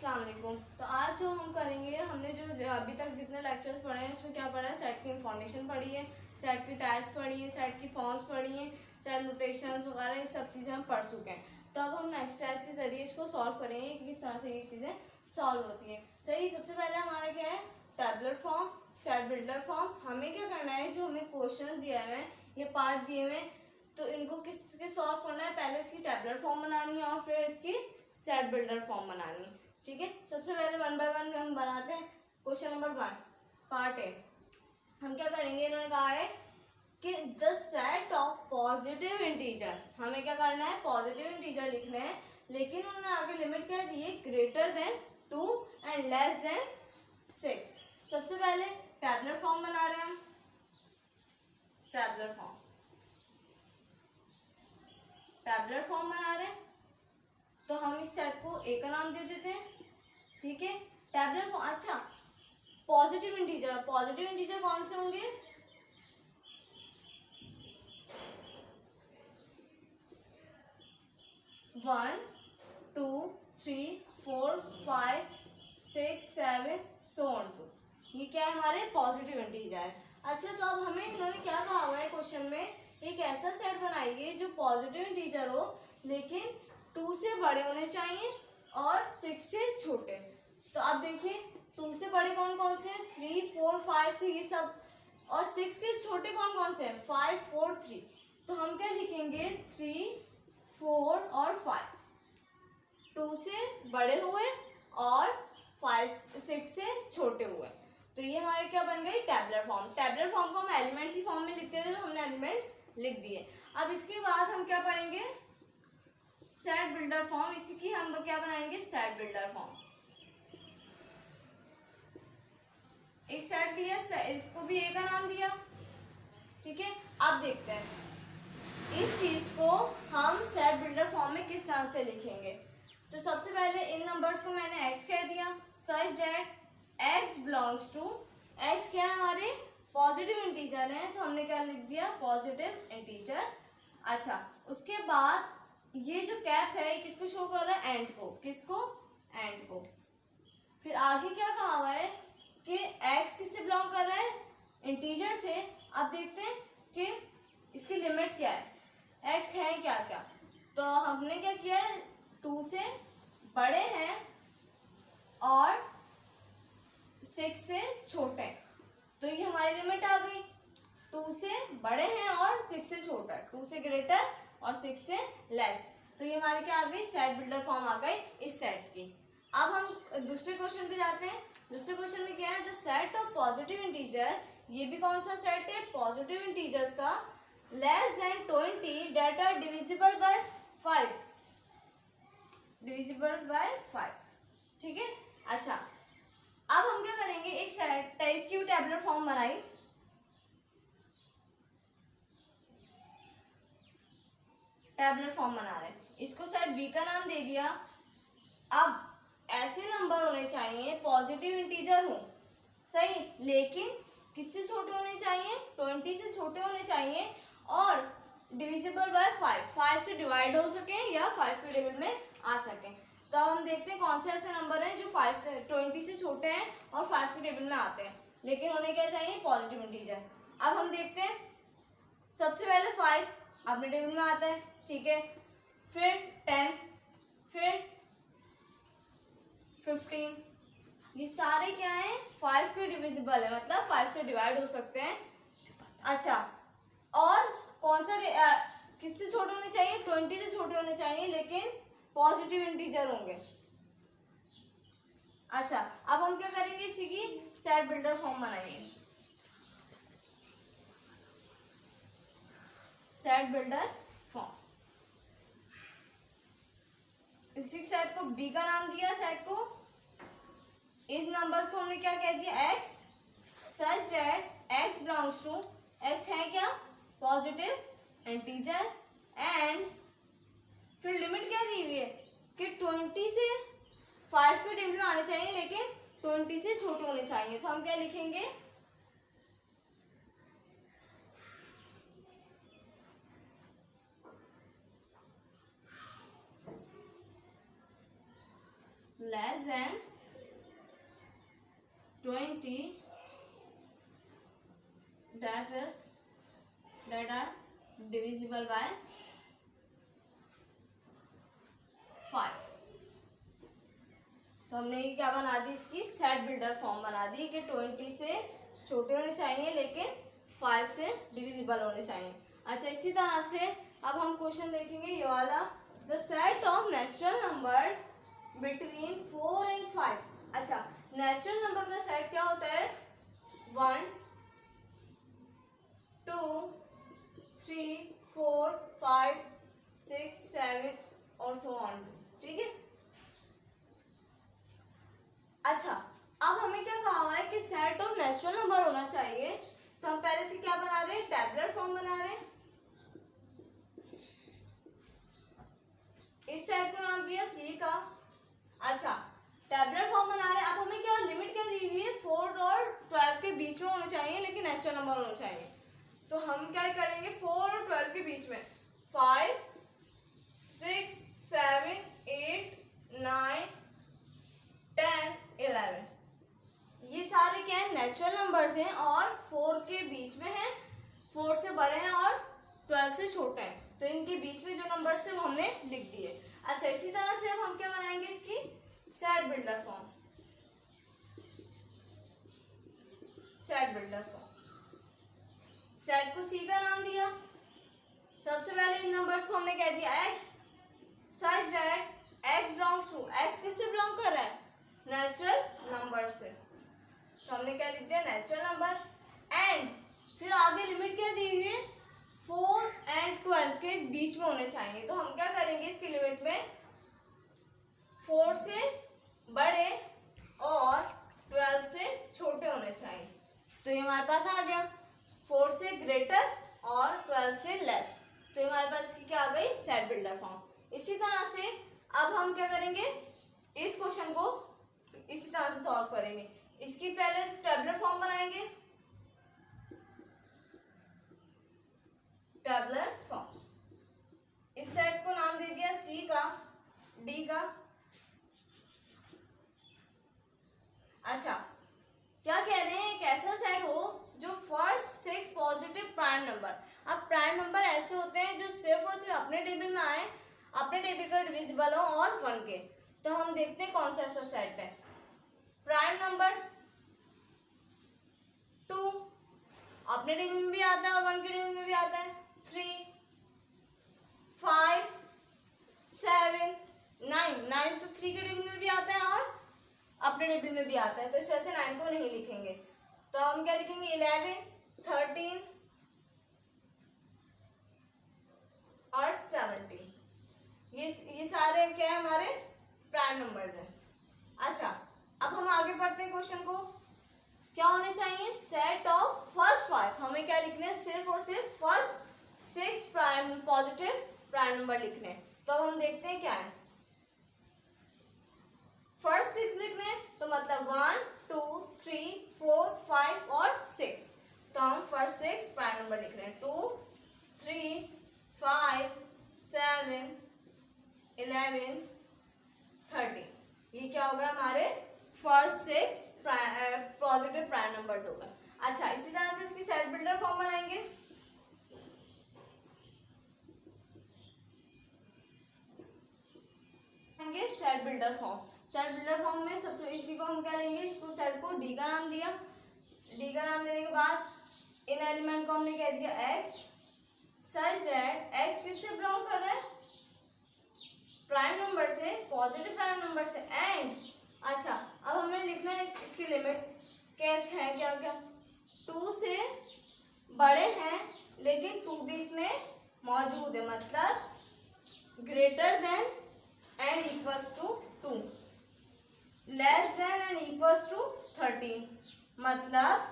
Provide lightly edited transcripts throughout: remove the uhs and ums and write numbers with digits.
अस्सलाम वालेकुम। तो आज जो हम करेंगे, हमने जो अभी तक जितने लेक्चर्स पढ़े हैं उसमें क्या पढ़ा है, सेट की इंफॉर्मेशन पढ़ी है, सेट की टाइप्स पढ़ी है, सेट की फॉर्म्स पढ़ी हैं, सेट नोटेशंस वगैरह ये सब चीज़ें हम पढ़ चुके हैं। तो अब हम एक्सरसाइज के जरिए इसको सॉल्व करेंगे कि किस तरह से ये चीज़ें सॉल्व होती हैं। सही, सबसे पहले हमारा क्या है, tabular form, set builder form. हमें क्या करना है, जो हमें क्वेश्चन दिया हुआ है, ये पार्ट दिए हुए हैं, तो इनको किसके सॉल्व करना है, पहले इसकी टैबुलर फॉर्म बनानी है और फिर इसकी सेट बिल्डर फॉर्म बनानी है। ठीक है, सबसे पहले वन बाय वन हम बनाते हैं। Question number 1 part A. हम क्या करेंगे, इन्होंने कहा है कि the set of positive integer, हमें क्या करना है, पॉजिटिव इंटीजर लिखने हैं, लेकिन उन्होंने आगे लिमिट क्या दी है, greater than 2 and less than 6। सबसे पहले टैबुलर फॉर्म बना रहे हैं हम, टैबुलर फॉर्म बना रहे हैं, तो हम इस सेट को ए का नाम दे देते हैं। ठीक है, टैबुलर फॉर्म। अच्छा, पॉजिटिव इंटीजर कौन से होंगे, वन 2 3 4 5 6 7 सो ऑन टू, ये क्या है, हमारे पॉजिटिव इंटीजर। अच्छा, तो अब हमें इन्होंने क्या कहा हुआ है क्वेश्चन में, एक ऐसा सेट बनाइए जो पॉजिटिव इंटीजर हो लेकिन 2 से बड़े होने चाहिए और 6 से छोटे। तो अब देखिए, 2 से बड़े कौन कौन से हैं, 3 4 5 6 ये सब, और 6 के छोटे कौन कौन से हैं, 5 4 3। तो हम क्या लिखेंगे, 3 4 और 5, 2 से बड़े हुए और 5 6 से छोटे हुए। तो ये हमारे क्या बन गई, टैबुलर फॉर्म। टैबुलर फॉर्म को हम एलिमेंट्स की फॉर्म में लिखते थे, तो हमने एलिमेंट्स लिख दिए। अब इसके बाद हम क्या पढ़ेंगे, सेट बिल्डर फॉर्म। इसी की हम क्या बनाएंगे, सेट बिल्डर फॉर्म। एक सेट दिया, इसको भी ए का नाम दिया। ठीक है, अब देखते हैं इस चीज को हम सेट बिल्डर फॉर्म में किस तरह से लिखेंगे। तो सबसे पहले इन नंबर्स को मैंने x कह दिया, such that x belongs to, x क्या है, हमारे पॉजिटिव इंटीजर है, तो हमने क्या लिख दिया, पॉजिटिव इंटीजर। अच्छा, उसके बाद ये जो कैप है किसको शो कर रहा है, एंड को, किसको, एंड को। फिर आगे क्या कहा हुआ है कि x किससे बिलोंग कर रहा है, इंटीजर से। अब देखते हैं कि इसकी लिमिट क्या है, x है क्या क्या। तो हमने क्या किया है, 2 से बड़े हैं और 6 से छोटे, तो ये हमारी लिमिट आ गई। 2 से बड़े हैं और 6 से छोटा, 2 से ग्रेटर और 6 से लेस, तो ये हमारे क्या आ गई, सेट बिल्डर फॉर्म आ गई इस सेट की। अब हम दूसरे क्वेश्चन पे जाते हैं। दूसरे क्वेश्चन में क्या है, the set of positive integer, ये भी कौन सा सेट है, पॉजिटिव इंटीजर्स का, less than 20 that are divisible by 5, divisible by 5। ठीक है, अच्छा, अब हम क्या करेंगे, एक सेट इसकी भी टैबुलर फॉर्म बनाई, टैबुलर फॉर्म बना रहे हैं, इसको सेट बी का नाम दे दिया। अब ऐसे नंबर होने चाहिए, पॉजिटिव इंटीजर हो, सही, लेकिन किससे छोटे होने चाहिए, 20 से छोटे होने चाहिए, और डिविजिबल बाय 5 से डिवाइड हो सके या 5 के टेबल में आ सके। तो अब हम देखते हैं कौन से ऐसे नंबर हैं जो 20 से छोटे हैं और 5 के टेबल में आते हैं, लेकिन उन्हें क्या चाहिए, पॉजिटिव इंटीजर। अब हम देखते हैं, सबसे पहले 5 अपने टेबल में आता है, ठीक है, फिर 10, फिर 15, ये सारे क्या हैं, 5 के डिविजिबल है, मतलब 5 से डिवाइड हो सकते हैं। अच्छा, और कौन सा किससे छोटे होने चाहिए, 20 से छोटे होने चाहिए, लेकिन पॉजिटिव इंटीजर होंगे। अच्छा, अब हम क्या करेंगे, इसी की सेट बिल्डर फॉर्म बनाएंगे, सेट बिल्डर फॉर्म। इसी सेट को बी का नाम दिया, सेट को, इस नंबर्स को हमने क्या कह दिया, x, such that x belongs to, x है क्या, पॉजिटिव इंटीजर, एंड फिर लिमिट क्या दी हुई है कि 20 से 5 के टेबल में आने चाहिए, लेकिन 20 से छोटे होने चाहिए। तो हम क्या लिखेंगे, less than 20 that are divisible by 5। तो हमने क्या बना दी, इसकी सेट बिल्डर फॉर्म बना दी कि 20 से छोटे होने चाहिए लेकिन 5 से डिविजिबल होने चाहिए। अच्छा, इसी तरह से अब हम क्वेश्चन देखेंगे ये वाला, the set of natural numbers between 4 and 5। अच्छा, नेचुरल नंबर का सेट क्या होता है, 1 2 3 4 5 6 7 और सो ऑन, ठीक है। अच्छा, अब हमें क्या कहा हुआ है कि सेट ऑफ नेचुरल नंबर होना चाहिए, तो हम पहले से क्या बना रहे हैं, टेबुलर फॉर्म बना रहे हैं। इस सेट को नाम दिया सी का। अच्छा, टेबुलर फॉर्म बना रहे हैं। अब हमें क्या लिमिट क्या दी हुई है, 4 और 12 के बीच में होने चाहिए लेकिन नेचुरल नंबर होना चाहिए। तो हम क्या करेंगे, 4 और 12 के बीच में 5 6 7 8 9 10 11, ये सारे क्या है, नेचुरल नंबर्स हैं और 4 के बीच में है, 4 से बड़े हैं और 12 से छोटे हैं, तो इनके बीच में जो नंबर्स थे वो हमने लिख दिए। अच्छा, इसी तरह से अब हम क्या बनाएंगे, इसकी set builder form. Set builder form, set को सी का नाम दिया। सबसे पहले इन नंबर्स को हमने कह दिया x, such that x belongs to, x किससे बिलोंग कर रहा है, नेचुरल नंबर से, तो हमने क्या लिख दिया, नेचुरल नंबर। एंड फिर आगे लिमिट क्या दी हुई है, 4 and 12 के बीच में होने चाहिए, तो हम क्या करेंगे, इसकी लिमिट में 4 से बड़े और 12 से छोटे होने चाहिए, तो ये हमारे पास आ गया 4 से ग्रेटर और 12 से लेस, तो ये हमारे पास इसकी क्या आ गई, सेट बिल्डर फॉर्म। इसी तरह से अब हम क्या करेंगे, इस क्वेश्चन को इसी तरह से सॉल्व करेंगे। इसकी पहले टेबुलर फॉर्म बनाएंगे, टेबुलर फॉर्म। इस सेट को नाम दे दिया सी का, डी का। अच्छा, क्या कह रहे हैं, एक ऐसा सेट हो जो फर्स्ट 6 पॉजिटिव प्राइम नंबर, अब प्राइम नंबर ऐसे होते हैं जो सिर्फ और सिर्फ अपने टेबल में आए, अपने टेबल का डिविजिबल हो और 1 के, तो हम देखते हैं कौन सा ऐसा सेट है। प्राइम नंबर 2 अपने टेबल में भी आता है और 1 के टेबल में भी आता है, 3 5 7 9, 9 तो 3 के टेबल में भी आता है और अपने टेबल में भी आता है, तो इस वजह से 9 को नहीं लिखेंगे, तो हम क्या लिखेंगे, 11 13 और 17, ये सारे क्या है, हमारे प्राइम नंबर्स हैं। अच्छा, अब हम आगे पढ़ते हैं क्वेश्चन को, क्या होने चाहिए, सेट ऑफ फर्स्ट 5, हमें क्या लिखने हैं, सिर्फ और सिर्फ first 6 prime positive prime number लिखने हैं, तो अब हम देखते हैं क्या है। फर्स्ट 6 लिखने हैं, तो मतलब 1 2 3 4 5 और 6, तो हम फर्स्ट 6 प्राइम नंबर लिख रहे हैं, 2 3 5 7 11 13, ये क्या होगा, हमारे फर्स्ट 6 पॉजिटिव प्राइम नंबर्स होगा। अच्छा, इसी तरह से इसकी सेट बिल्डर फॉर्म बनाएंगे, set builder form. Set builder form में सबसे इसी को हम क्या लेंगे, इसको सेट को डी का नाम दिया, डी का नाम देने के बाद इन एलिमेंट को हमने कह दिया x, सच दैट x किससे बिलोंग कर रहा है, प्राइम नंबर से, पॉजिटिव प्राइम नंबर से। एंड अच्छा, अब हमें लिखना है इसकी लिमिट के x है क्या क्या, 2 से बड़े हैं लेकिन 2 भी इसमें मौजूद है, मतलब greater than and equals to 2, less than and equals to 13, मतलब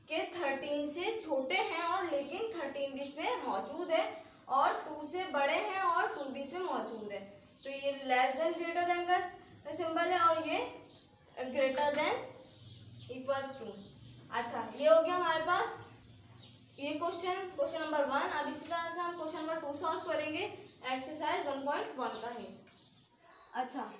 कि 13 से छोटे हैं और लेकिन 13 भी इसमें मौजूद है, और 2 से बड़े हैं और 2 भी इसमें मौजूद है, तो ये लेस देन ग्रेटर देन का सिंबल है और ये ग्रेटर देन इक्वल्स टू। अच्छा, ये हो गया हमारे पास ये क्वेश्चन नंबर 1। अब इसी तरह से हम क्वेश्चन नंबर 2 सॉल्व करेंगे, एक्सरसाइज 1.1 का है। अच्छा,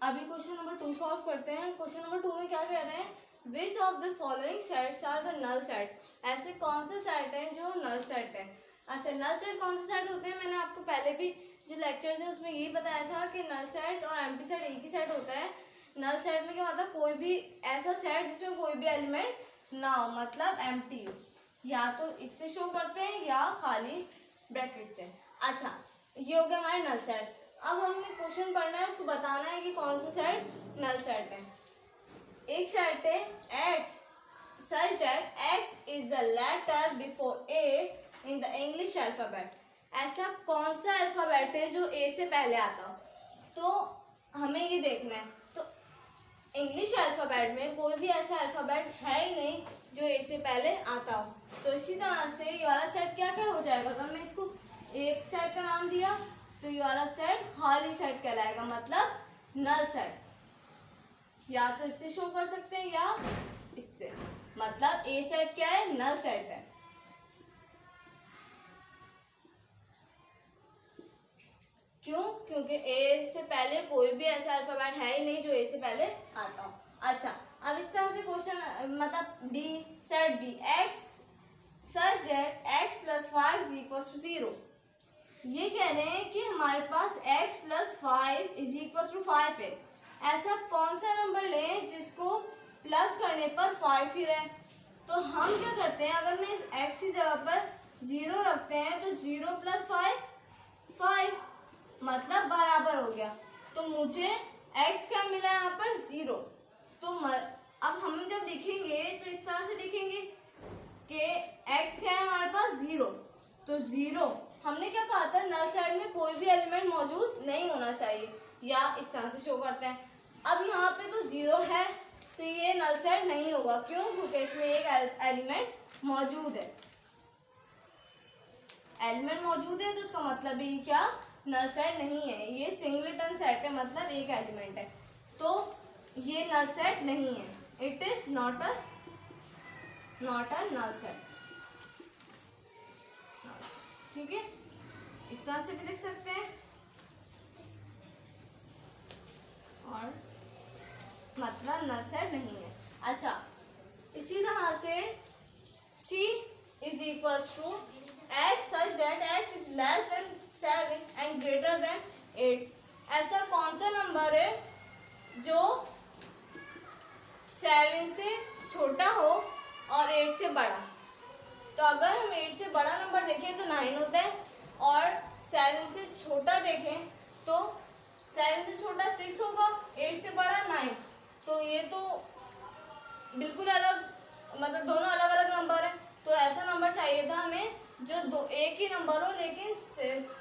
अभी क्वेश्चन नंबर 2 सॉल्व करते हैं। क्वेश्चन नंबर 2 में क्या कह रहे हैं, which of the following sets are the null set, ऐसे कौन से सेट हैं जो नल सेट है। अच्छा, नल सेट कौन से सेट होते हैं, मैंने आपको पहले भी जो लेक्चर्स है उसमें यही बताया था कि नल सेट और एम्प्टी सेट एक ही सेट होता है। नल सेट में क्या मतलब, कोई भी ऐसा सेट जिसमें कोई भी एलिमेंट ना हो, मतलब एम्प्टी हो, या तो इससे शो करते हैं या खाली ब्रैकेट से। अच्छा, ये हो गया हमारे नल सेट। अब हमें क्वेश्चन पढ़ना है, उसको बताना है कि कौन सा सेट नल सेट है। एक सेट है x such that x is the letter before a in the English alphabet, ऐसा कौन सा अल्फाबेट है जो ए से पहले आता हो, तो हमें ये देखना है। तो इंग्लिश अल्फाबेट में कोई भी ऐसा अल्फाबेट है ही नहीं जो ए से पहले आता हो, तो इसी तरह से ये वाला सेट क्या क्या हो जाएगा, अगर मैं इसको एक सेट का नाम दिया तो ये वाला सेट खाली सेट कहलाएगा, मतलब नल सेट। या तो इससे शो कर सकते हैं या इससे, मतलब ए सेट क्या है, नल सेट है। क्यों, क्योंकि ए से पहले कोई भी ऐसा अल्फाबेट है ही नहीं जो ए से पहले आता हो। अच्छा, अब इस तरह से क्वेश्चन मतलब D set B x such that x plus 5 is equal to 0, ये कह रहे हैं कि हमारे पास x plus 5 is equal to 5 है। ऐसा कौन सा नंबर लें जिसको प्लस करने पर 5 ही रहे, तो हम क्या करते हैं, अगर मैं इस x की जगह पर 0 रखते हैं तो 0 प्लस 5 5, मतलब बराबर हो गया। तो मुझे x क्या मिला यहाँ पर 0। तो अब हम जब लिखेंगे तो इस तरह से लिखेंगे कि x क्या है हमारे पास 0, तो 0 हमने क्या कहा था, नल सेट में कोई भी एलिमेंट मौजूद नहीं होना चाहिए, या इस तरह से शो करते हैं। अब यहाँ पे तो 0 है तो ये नल सेट नहीं होगा, क्यों, क्योंकि इसमें एक एलिमेंट मौजूद है। एलिमेंट मौजूद है तो उसका मतलब ये क्या, नल सेट नहीं है, ये सिंगलेटन सेट है, मतलब एक एलिमेंट है, तो ये नल सेट नहीं है, it is not a null set. ठीक है, इस तरह से भी लिख सकते हैं, और मतलब नल सेट नहीं है। अच्छा, इसी तरह से C is equal to x such that x is less than 7 and greater than 8, ऐसा कौन सा नंबर है जो 7 से छोटा हो और 8 से बड़ा। तो अगर हम 8 से बड़ा नंबर देखें तो 9 होता है, और 7 से छोटा देखें तो 7 से छोटा 6 होगा, 8 से बड़ा 9, तो ये तो बिल्कुल अलग, मतलब दोनों अलग अलग नंबर है। तो ऐसा नंबर चाहिए था हमें जो एक ही नंबर हो लेकिन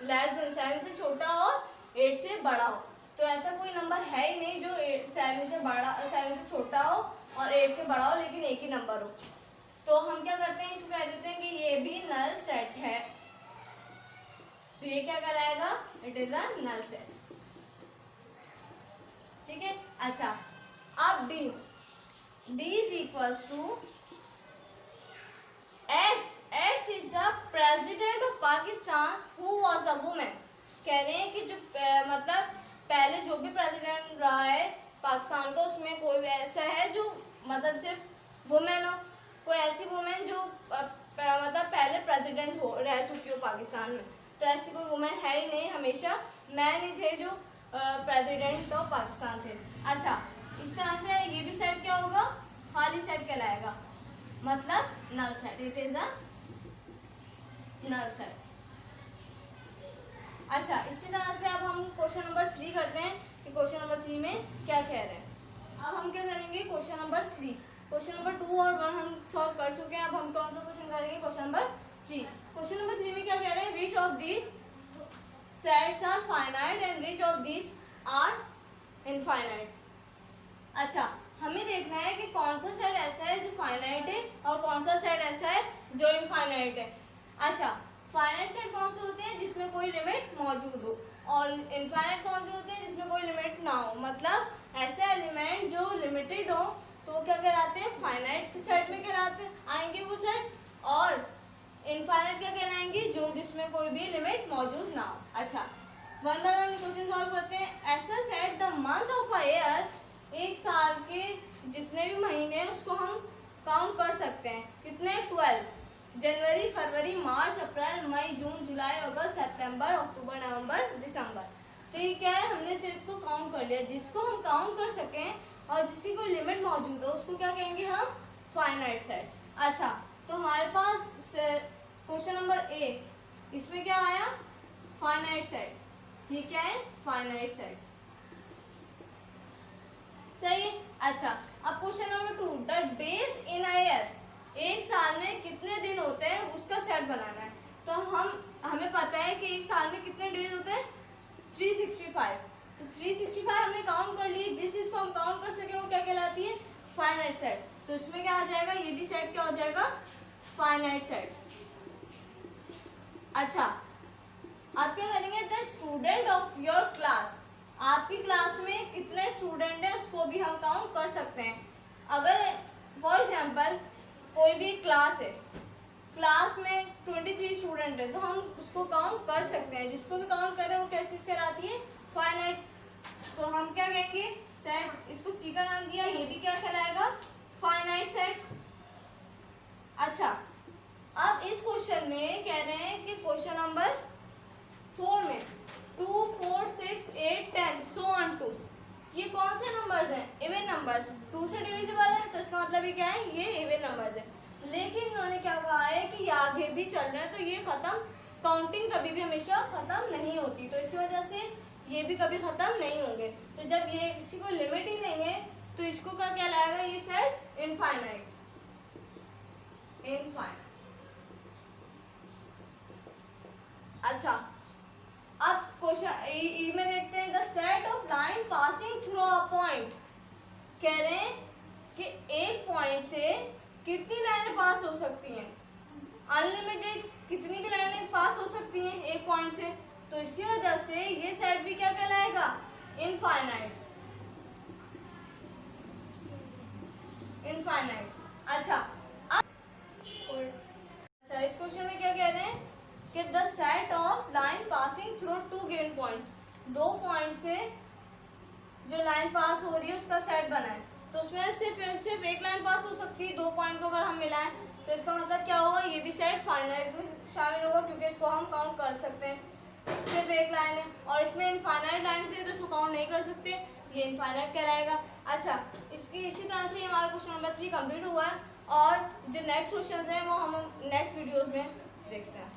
लेस देन 7 से छोटा और 8 से बड़ा हो। तो ऐसा कोई नंबर है ही नहीं जो 7 से छोटा हो और 8 से बड़ा हो लेकिन एक ही नंबर हो। तो हम क्या करते हैं, इसको कह देते हैं कि ये भी नल सेट है, तो ये क्या कहलाएगा, it is a null set. ठीक है। अच्छा, अब D is equals to x is the president of Pakistan who was a women. कह रहे हैं कि जो मतलब पहले जो भी प्रेसिडेंट रहा है पाकिस्तान का, उसमें कोई भी ऐसा है जो मतलब सिर्फ वुमेन हो, कोई ऐसी वुमेन जो मतलब पहले प्रेसिडेंट हो रह चुकी हो पाकिस्तान में। तो ऐसी कोई वुमेन है ही नहीं, हमेशा मैन ही थे जो प्रेसिडेंट ऑफ पाकिस्तान थे। अच्छा, इस तरह से ये भी सेट क्या होगा, खाली सेट कहलाएगा, मतलब null set, it is a null set. अच्छा, इसी तरह से अब हम क्वेश्चन नंबर 3 करते हैं कि क्वेश्चन नंबर 3 में क्या कह रहे हैं। अब हम क्या करेंगे, क्वेश्चन नंबर 3, क्वेश्चन नंबर 2 और 1 हम सॉल्व कर चुके हैं। अब हम कौन सा क्वेश्चन करेंगे, क्वेश्चन नंबर 3। क्वेश्चन नंबर 3 में क्या कह रहे हैं, which of this sets are finite and which of this are infinite. अच्छा, हमें देखना है कि कौन सा सेट ऐसा है जो फाइनाइट है और कौन सा सेट ऐसा है जो इनफाइनाइट है। अच्छा, फाइनाइट सेट कौन से होते हैं जिसमें कोई लिमिट मौजूद हो, और इनफाइनाइट कौन से होते हैं जिसमें कोई लिमिट ना हो, मतलब ऐसे एलिमेंट जो लिमिटेड हो तो क्या कहलाते हैं, फाइनाइट सेट में कहलाते आएंगे वो सेट, और इनफाइनाइट क्या कहलाएंगे, जो जिसमें कोई भी लिमिट मौजूद ना हो। अच्छा, one by one question question solve करते हैं। ऐसा set the month of a year, एक साल के जितने भी महीने हैं उसको हम काउंट कर सकते हैं। कितने? 12। जनवरी, फरवरी, मार्च, अप्रैल, मई, जून, जुलाई, अगस्त, सितंबर, अक्टूबर, नवंबर, दिसंबर। तो ये क्या है, हमने से इसको काउंट कर लिया। जिसको हम काउंट कर सकें और जिसकी कोई लिमिट मौजूद हो उसको क्या कहेंगे हम? Finite set. अच्छा, तो हमारे पास क्वेश्चन नंबर ए, इसमें क्या आया? Finite set. ठीक है, फाइनाइट सेट सही है। अच्छा, अब question number 2, the days in a year, एक साल में कितने दिन होते हैं उसका सेट बनाना है। तो हमें पता है कि एक साल में कितने डेज होते हैं? 365। तो 365 हमने काउंट कर लिए। जिस चीज को हम काउंट कर सके वो क्या कहलाती है? Finite set. तो इसमें क्या आ जाएगा? ये भी सेट क्या हो जाएगा? Finite set. अच्छा, आप क्या करेंगे? The student of your class, आपकी क्लास में कितने स्टूडेंट हैं उसको भी हम काउंट कर सकते हैं। अगर फॉर एग्जांपल कोई भी क्लास है, क्लास में 23 स्टूडेंट है, तो हम उसको काउंट कर सकते हैं। जिसको भी काउंट करें वो क्या चीज़ कहलाती है? फाइनाइट। तो हम क्या कहेंगे? सेट। इसको सी का नाम दिया, ये भी क्या कहलाएगा? Finite set. अच्छा, अब इस क्वेश्चन में कह रहे हैं कि क्वेश्चन नंबर 4 में 2, 4, 6, 8, 10 सो ऑन टू, ये कौन से नंबर्स हैं? Even numbers. 2 से डिविजिबल है तो इसका मतलब ये क्या है? ये इवन नंबर्स है। लेकिन उन्होंने क्या कहा है कि ये आगे भी चल रहे हैं, तो ये खत्म, काउंटिंग कभी भी हमेशा खत्म नहीं होती, तो इसी वजह से ये भी कभी खत्म नहीं होंगे। तो जब ये किसी को लिमिट ही नहीं है तो इसको क्या कहलाएगा? ये सेट इनफाइनाइट। इनफाइनाइट। अच्छा, अब क्वेश्चन ई में देखते हैं, the set of line passing through a point. कह रहे हैं कि एक पॉइंट से कितनी लाइनें पास हो सकती हैं? अनलिमिटेड, कितनी भी लाइनें पास हो सकती हैं एक पॉइंट से। तो इसी वजह से ये सेट भी क्या कहलाएगा? इनफाइनाइट। इनफाइनाइट। अच्छा, इस क्वेश्चन में क्या कह रहे हैं कि the set of line passing through 2 given points, 2 point से जो लाइन पास हो रही है उसका सेट बना है। तो उसमें सिर्फ एक लाइन पास हो सकती है। 2 पॉइंट को अगर हम मिलाएं तो इसका मतलब क्या होगा? ये भी सेट फाइनाइट में शामिल होगा, क्योंकि इसको हम काउंट कर सकते हैं। सिर्फ एक लाइन है और इसमें इनफाइनाइट लाइन से तो इसको काउंट नहीं कर सकते, ये इनफाइनाइट कहलाएगा। अच्छा, इसी तरह से हमारा क्वेश्चन नंबर 3 कंप्लीट हुआ है और जो नेक्स्ट क्वेश्चन हैं वो हम नेक्स्ट वीडियोज़ में देखते हैं।